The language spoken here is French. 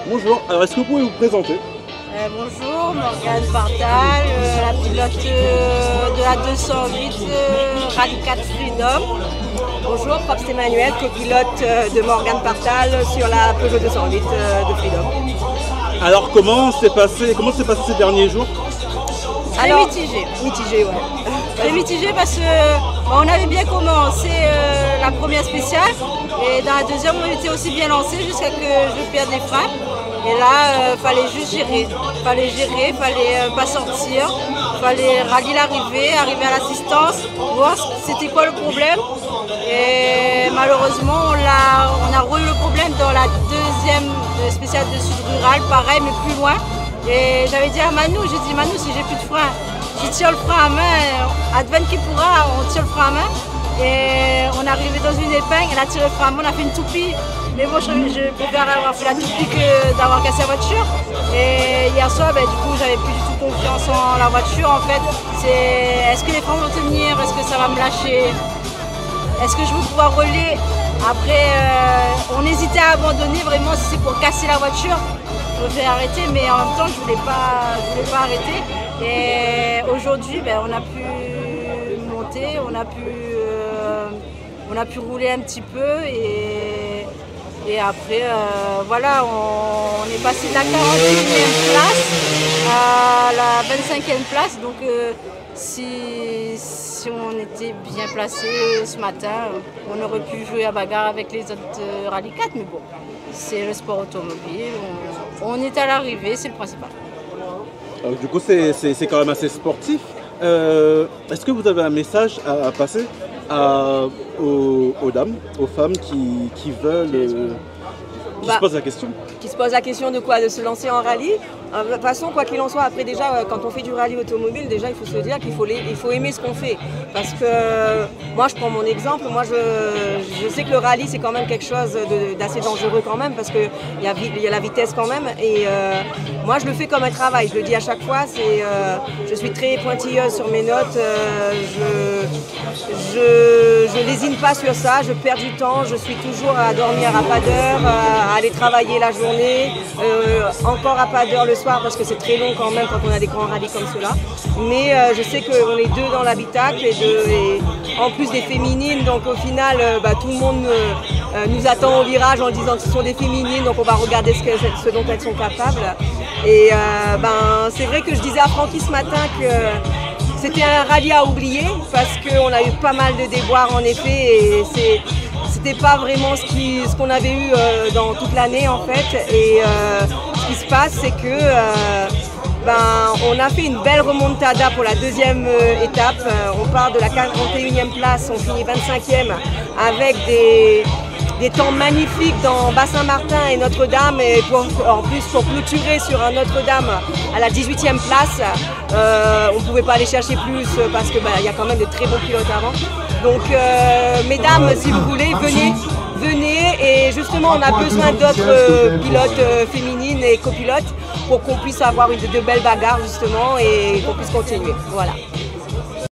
Bonjour, alors est-ce que vous pouvez vous présenter? Bonjour, Morgane Bartal, la pilote de la 208 Rallye 4 Freedom. Bonjour, Probst Emmanuel, copilote de Morgane Bartal sur la Peugeot 208 de Freedom. Alors comment s'est passé ces derniers jours? Très mitigé. Mitigé, ouais. Très mitigé parce qu'on avait bien commencé la première spéciale et dans la deuxième on était aussi bien lancé jusqu'à que je perde les freins. Et là, fallait juste gérer. Fallait pas sortir. Fallait rallier l'arrivée, arriver à l'assistance, voir c'était quoi le problème. Et malheureusement, on a eu le problème dans la deuxième spéciale de Sud Rural, pareil, mais plus loin. Et j'avais dit à Manu, j'ai dit Manu, si j'ai plus de frein, je tire le frein à main, advienne qui pourra, on tire le frein à main. Et on est arrivé dans une épingle, elle a tiré le frein à main, on a fait une toupie. Mais bon, je préfère avoir fait la toupie que d'avoir cassé la voiture. Et hier soir, du coup, j'avais plus du tout confiance en la voiture. En fait, est-ce que les freins vont tenir? Est-ce que ça va me lâcher? Est-ce que je vais pouvoir rouler? Après, on hésitait à abandonner vraiment si c'est pour casser la voiture. Je vais arrêter, mais en même temps, je voulais pas arrêter. Et aujourd'hui, on a pu monter, on a pu rouler un petit peu et après, voilà, on est passé de la 41e place à la 25e place. Donc, si on était bien placé ce matin, on aurait pu jouer à bagarre avec les autres Rallye 4. Mais bon, c'est le sport automobile. On est à l'arrivée, c'est le principal. Alors, du coup, c'est quand même assez sportif. Est-ce que vous avez un message à passer aux dames, aux femmes qui veulent, qui se posent la question? Qui se posent la question de quoi? De se lancer en rallye. De toute façon, quoi qu'il en soit, après déjà, quand on fait du rallye automobile, déjà il faut se dire qu'il faut aimer ce qu'on fait. Parce que moi, je prends mon exemple, moi je sais que le rallye c'est quand même quelque chose d'assez dangereux quand même, parce qu'il y a la vitesse quand même. Et moi je le fais comme un travail, je le dis à chaque fois, je suis très pointilleuse sur mes notes, je lésine pas sur ça, je perds du temps, je suis toujours à dormir à pas d'heure, à aller travailler la journée, encore à pas d'heure le soir parce que c'est très long quand même quand on a des grands rallyes comme cela. Mais je sais qu'on est deux dans l'habitacle et en plus des féminines, donc au final tout le monde nous attend au virage en disant que ce sont des féminines, donc on va regarder ce dont elles sont capables. Et c'est vrai que je disais à Francky ce matin que c'était un rallye à oublier parce qu'on a eu pas mal de déboires en effet et c'était pas vraiment ce qu'on avait eu dans toute l'année en fait. Et ce qui se passe c'est que on a fait une belle remontada pour la deuxième étape. On part de la 41e place, on finit 25e avec des temps magnifiques dans Bas-Saint-Martin et Notre-Dame, et en plus pour clôturer sur un Notre-Dame à la 18e place, on ne pouvait pas aller chercher plus parce qu'il y a quand même de très bons pilotes avant. Donc mesdames, si vous voulez, venez et justement on a besoin d'autres pilotes féminines et copilotes pour qu'on puisse avoir de belles bagarres justement et qu'on puisse continuer. Voilà.